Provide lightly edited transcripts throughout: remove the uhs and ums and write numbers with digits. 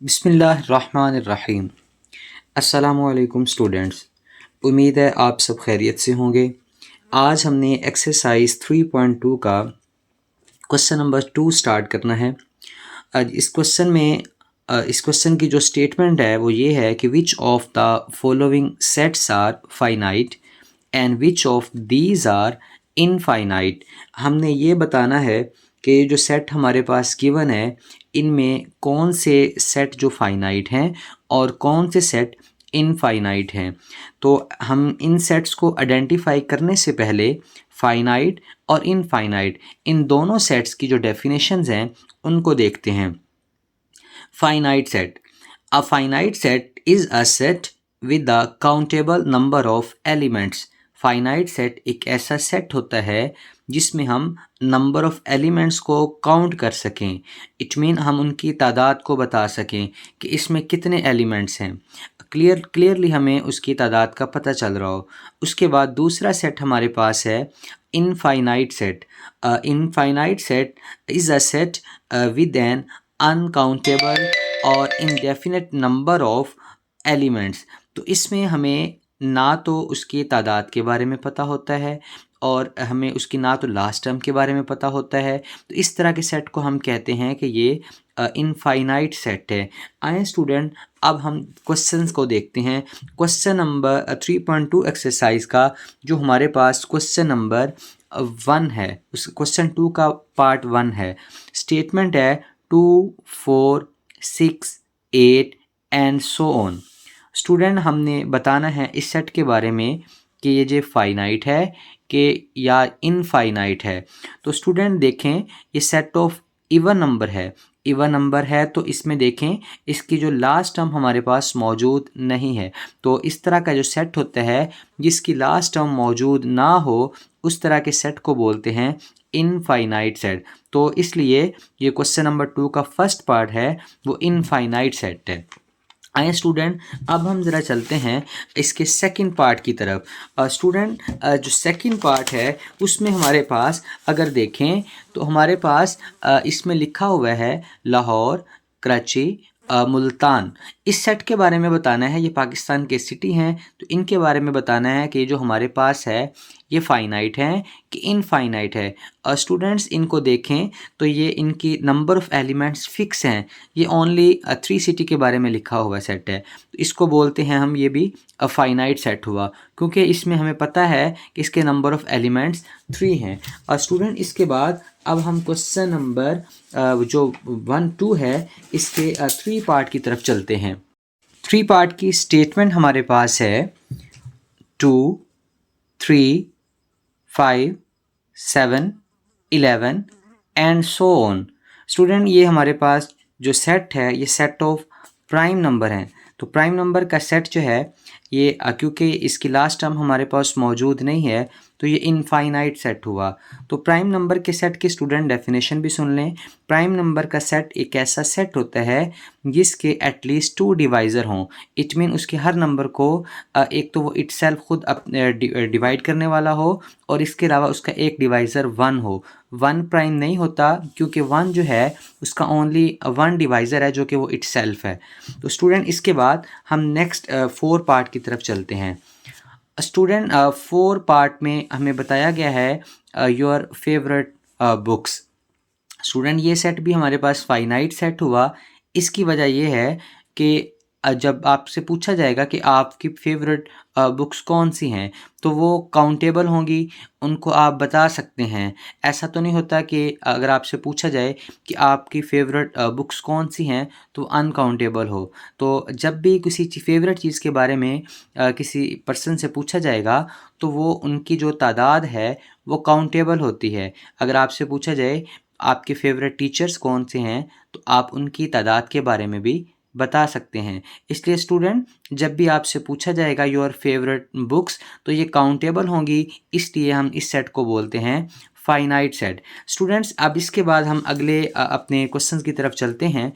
बिस्मिल्लाहिर्रहमानिर्रहीम। अस्सलामुअलैकुम स्टूडेंट्स। उम्मीद है आप सब खैरियत से होंगे। आज हमने एक्सरसाइज 3.2 का क्वेश्चन नंबर 2 स्टार्ट करना है। आज इस क्वेश्चन की जो स्टेटमेंट है वो ये है कि which of the following sets are finite and which of these are infinite. हमने ये बताना है कि जो सेट हमारे पास गिवन है इनमें कौन से सेट जो फाइनाइट हैं और कौन से सेट इनफाइनाइट हैं। तो हम इन सेट्स को आइडेंटिफाई करने से पहले फाइनाइट और इनफाइनाइट इन दोनों सेट्स की जो डेफिनेशंस हैं उनको देखते हैं। Finite set, a finite set is a set with the countable number of elements. Finite set एक ऐसा सेट होता है जिसमें हम नंबर ऑफ एलिमेंट्स को काउंट कर सकें। इट मीन हम उनकी तादाद को बता सकें कि इसमें कितने एलिमेंट्स हैं। क्लियरली हमें उसकी तादाद का पता चल रहा हो। उसके बाद दूसरा सेट हमारे पास है infinite set. Infinite set is a set with N uncountable और इनडेफिनेट नंबर ऑफ एलिमेंट्स। तो इसमें हमें ना तो उसकी तादाद के बारे में पता होता है और हमें उसकी ना तो लास्ट टर्म के बारे में पता होता है। तो इस तरह के सेट को हम कहते हैं कि ये इनफाइनाइट सेट है। आए स्टूडेंट, अब हम क्वेश्चंस को देखते हैं। क्वेश्चन नंबर 3.2 एक्सरसाइज का जो हमारे पास क्वेश्चन नंबर 1 है, उस क्वेश्चन 2 का पार्ट 1 है। स्टेटमेंट है 2, 4, 6, 8 एंड सो ऑन। स्टूडेंट, हमने बताना है इस सेट के बारे में कि ये जो फाइनाइट है कि या इनफाइनाइट है। तो स्टूडेंट देखें, ये सेट ऑफ इवन नंबर है। इवन नंबर है तो इसमें देखें इसकी जो लास्ट टर्म हमारे पास मौजूद नहीं है। तो इस तरह का जो सेट होता है जिसकी लास्ट टर्म मौजूद ना हो उस तरह के सेट को बोलते हैं इनफाइनाइट सेट। तो इसलिए ये क्वेश्चन नंबर 2 का फर्स्ट पार्ट है वो इनफाइनाइट सेट है। आए स्टूडेंट, अब हम ज़रा चलते हैं इसके सेकंड पार्ट की तरफ। स्टूडेंट, जो सेकंड पार्ट है उसमें हमारे पास अगर देखें तो हमारे पास इसमें लिखा हुआ है लाहौर, कराची, मुल्तान। इस सेट के बारे में बताना है। ये पाकिस्तान के सिटी हैं तो इनके बारे में बताना है कि जो हमारे पास है ये फाइनाइट हैं कि इनफाइनाइट है। स्टूडेंट्स, इनको देखें तो ये इनकी नंबर ऑफ़ एलिमेंट्स फ़िक्स हैं। ये ओनली 3 सिटी के बारे में लिखा हुआ सेट है। तो इसको बोलते हैं हम, ये भी फाइनाइट सेट हुआ क्योंकि इसमें हमें पता है कि इसके नंबर ऑफ़ एलिमेंट्स 3 हैं। और स्टूडेंट, इसके बाद अब हम क्वेश्चन नंबर जो 1, 2 है इसके 3 पार्ट की तरफ चलते हैं। 3 पार्ट की स्टेटमेंट हमारे पास है 2, 3, 5, 7, 11 एंड सो ऑन। स्टूडेंट, ये हमारे पास जो सेट है ये सेट ऑफ प्राइम नंबर हैं। तो प्राइम नंबर का सेट जो है ये क्योंकि इसकी लास्ट टर्म हमारे पास मौजूद नहीं है तो ये इनफाइनाइट सेट हुआ। तो प्राइम नंबर के सेट की स्टूडेंट डेफिनेशन भी सुन लें। प्राइम नंबर का सेट एक ऐसा सेट होता है जिसके एटलीस्ट 2 डिवाइज़र हों। इट मीन उसके हर नंबर को एक तो वो इटसेल्फ खुद डिवाइड करने वाला हो और इसके अलावा उसका एक डिवाइज़र 1 हो। 1 प्राइम नहीं होता क्योंकि 1 जो है उसका ओनली 1 डिवाइज़र है जो कि वो इटसेल्फ है। तो स्टूडेंट, इसके बाद हम नेक्स्ट 4 पार्ट की तरफ चलते हैं। स्टूडेंट, 4 पार्ट में हमें बताया गया है योर फेवरेट बुक्स। स्टूडेंट, ये सेट भी हमारे पास फाइनाइट सेट हुआ। इसकी वजह ये है कि जब आपसे पूछा जाएगा कि आपकी फेवरेट बुक्स कौन सी हैं तो वो काउंटेबल होंगी, उनको आप बता सकते हैं। ऐसा तो नहीं होता कि अगर आपसे पूछा जाए कि आपकी फेवरेट बुक्स कौन सी हैं तो अनकाउंटेबल हो। तो जब भी किसी फेवरेट चीज़ के बारे में किसी पर्सन से पूछा जाएगा तो वो उनकी जो तादाद है वो काउंटेबल होती है। अगर आपसे पूछा जाए आपके फेवरेट टीचर्स कौन से हैं तो आप उनकी तादाद के बारे में भी बता सकते हैं। इसलिए स्टूडेंट, जब भी आपसे पूछा जाएगा योर फेवरेट बुक्स तो ये काउंटेबल होंगी, इसलिए हम इस सेट को बोलते हैं फाइनाइट सेट। स्टूडेंट्स, अब इसके बाद हम अगले अपने क्वेश्चंस की तरफ चलते हैं।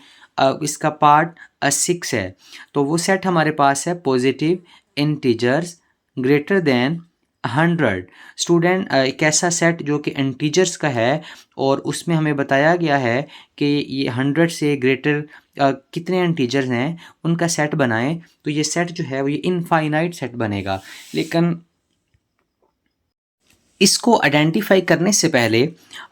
इसका पार्ट 6 है। तो वो सेट हमारे पास है positive integers greater than 100। Student एक ऐसा सेट जो कि इंटीजर्स का है और उसमें हमें बताया गया है कि ये 100 से ग्रेटर कितने इंटीजर्स हैं उनका सेट बनाएं, तो ये सेट जो है वो ये इनफाइनाइट सेट बनेगा। लेकिन इसको आइडेंटिफाई करने से पहले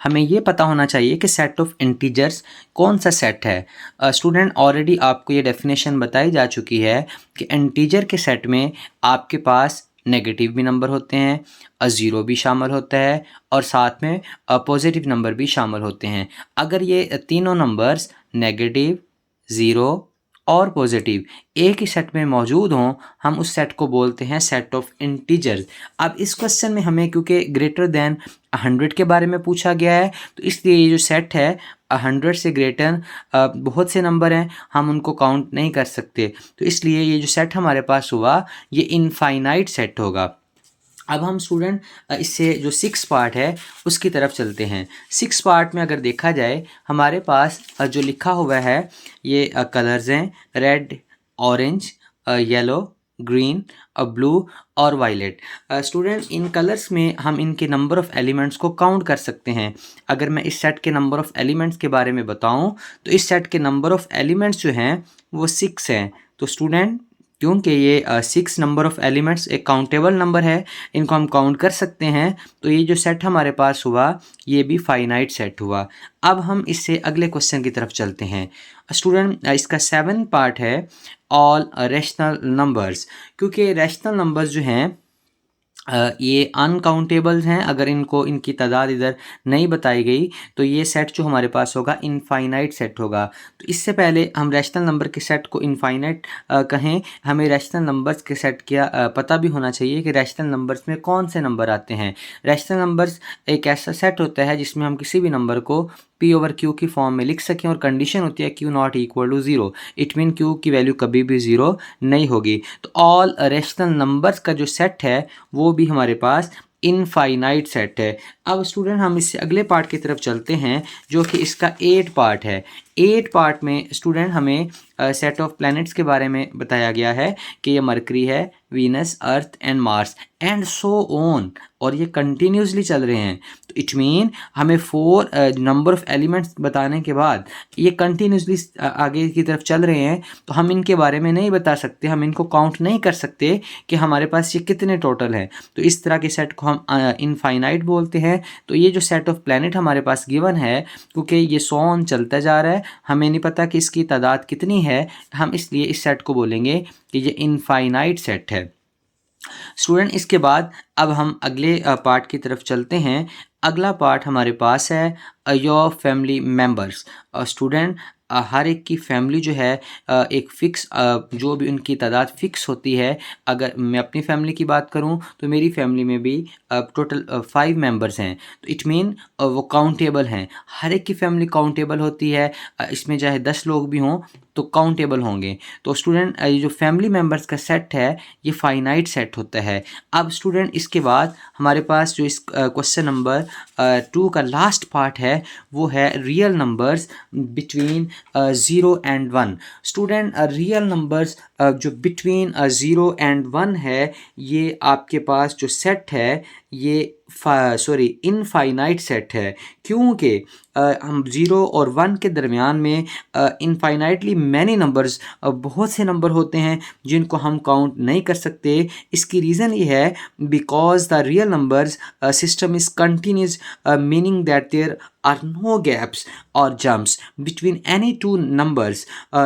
हमें ये पता होना चाहिए कि सेट ऑफ इंटीजर्स कौन सा सेट है। स्टूडेंट ऑलरेडी आपको ये डेफिनेशन बताई जा चुकी है कि इंटीजर के सेट में आपके पास नेगेटिव भी नंबर होते हैं, ज़ीरो भी शामिल होता है और साथ में पॉजिटिव नंबर भी शामिल होते हैं। अगर ये तीनों नंबर्स नेगेटिव, ज़ीरो और पॉजिटिव एक ही सेट में मौजूद हों, हम उस सेट को बोलते हैं सेट ऑफ इंटीजर्स। अब इस क्वेश्चन में हमें क्योंकि ग्रेटर दैन 100 के बारे में पूछा गया है, तो इसलिए ये जो सेट है 100 से ग्रेटर बहुत से नंबर हैं, हम उनको काउंट नहीं कर सकते, तो इसलिए ये जो सेट हमारे पास हुआ ये इनफाइनाइट सेट होगा। अब हम स्टूडेंट इससे जो 6 पार्ट है उसकी तरफ चलते हैं। 6 पार्ट में अगर देखा जाए हमारे पास जो लिखा हुआ है ये कलर्स हैं red, orange, yellow, green, blue और वायलेट। स्टूडेंट इन कलर्स में हम इनके नंबर ऑफ़ एलिमेंट्स को काउंट कर सकते हैं। अगर मैं इस सेट के नंबर ऑफ़ एलिमेंट्स के बारे में बताऊं तो इस सेट के नंबर ऑफ़ एलिमेंट्स जो हैं वो 6 हैं। तो स्टूडेंट क्योंकि ये 6 नंबर ऑफ़ एलिमेंट्स एक काउंटेबल नंबर है, इनको हम काउंट कर सकते हैं, तो ये जो सेट हमारे पास हुआ ये भी फाइनाइट सेट हुआ। अब हम इससे अगले क्वेश्चन की तरफ चलते हैं। स्टूडेंट इसका 7 पार्ट है ऑल रैशनल नंबर्स। क्योंकि रैशनल नंबर्स जो हैं ये अनकाउंटेबल्स हैं, अगर इनको इनकी तादाद इधर नहीं बताई गई तो ये सेट जो हमारे पास होगा इनफाइनाइट सेट होगा। तो इससे पहले हम रैशनल नंबर के सेट को इनफाइनाइट कहें, हमें रैशनल नंबर्स के सेट का पता भी होना चाहिए कि रैशनल नंबर्स में कौन से नंबर आते हैं। रैशनल नंबर्स एक ऐसा सेट होता है जिसमें हम किसी भी नंबर को P/Q की फॉर्म में लिख सकें और कंडीशन होती है Q not equal to 0। It mean Q की वैल्यू कभी भी 0 नहीं होगी। तो ऑल रैशनल नंबर्स का जो सेट है वो भी हमारे पास इनफाइनाइट सेट है। अब स्टूडेंट हम इससे अगले पार्ट की तरफ चलते हैं जो कि इसका 8 पार्ट है। 8 पार्ट में स्टूडेंट हमें सेट ऑफ प्लैनेट्स के बारे में बताया गया है कि ये मरकरी है, Venus, earth and Mars and so on, और ये कंटिन्यूसली चल रहे हैं। तो इट मीन हमें 4 नंबर ऑफ़ एलिमेंट्स बताने के बाद ये कंटिन्यूसली आगे की तरफ चल रहे हैं, तो हम इनके बारे में नहीं बता सकते, हम इनको काउंट नहीं कर सकते कि हमारे पास ये कितने टोटल हैं। तो इस तरह के सेट को हम इनफाइनाइट बोलते हैं। तो ये जो सेट ऑफ प्लैनेट हमारे पास गिवन है, क्योंकि ये सो ऑन चलता जा रहा है, हमें नहीं पता कि इसकी तादाद कितनी है, हम इसलिए इस सेट को बोलेंगे कि ये इनफाइनाइट सेट है। स्टूडेंट इसके बाद अब हम अगले पार्ट की तरफ चलते हैं। अगला पार्ट हमारे पास है योर फैमिली मेम्बर्स। स्टूडेंट हर एक की फैमिली जो है एक फ़िक्स जो भी उनकी तादाद फ़िक्स होती है। अगर मैं अपनी फैमिली की बात करूं तो मेरी फैमिली में भी टोटल 5 मेंबर्स हैं, तो इट मीन वो काउंटेबल हैं। हर एक की फैमिली काउंटेबल होती है, इसमें चाहे 10 लोग भी हों तो काउंटेबल होंगे। तो स्टूडेंट ये जो फैमिली मेम्बर्स का सेट है ये फाइनाइट सेट होता है। अब स्टूडेंट इसके बाद हमारे पास जो इस क्वेश्चन नंबर 2 का लास्ट पार्ट है वो है real numbers between 0 and 1। Student real numbers जो बिटवीन 0 एंड 1 है, ये आपके पास जो सेट है ये इनफाइनाइट सेट है। क्योंकि हम 0 और 1 के दरमियान में इनफाइनाइटली मैनी नंबर्स बहुत से नंबर होते हैं जिनको हम काउंट नहीं कर सकते। इसकी रीज़न ये है because the real numbers system is continuous, meaning that there are no gaps or jumps between any two numbers,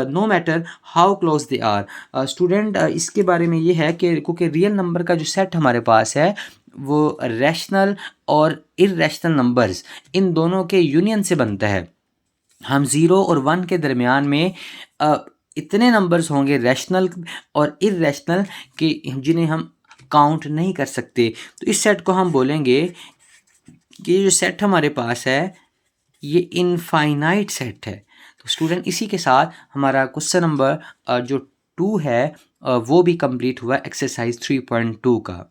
no matter how close they are. Student इसके बारे में ये है कि क्योंकि रियल नंबर का जो सेट हमारे पास है वो रैशनल और इर्रेशनल नंबर्स इन दोनों के यूनियन से बनता है। हम 0 और 1 के दरमियान में इतने नंबर्स होंगे रैशनल और इर्रेशनल कि जिन्हें हम काउंट नहीं कर सकते। तो इस सेट को हम बोलेंगे कि ये जो सेट हमारे पास है ये इनफाइनाइट सेट है। तो स्टूडेंट इसी के साथ हमारा क्वेश्चन नंबर जो 2 है वो भी कंप्लीट हुआ एक्सरसाइज 3.2 का।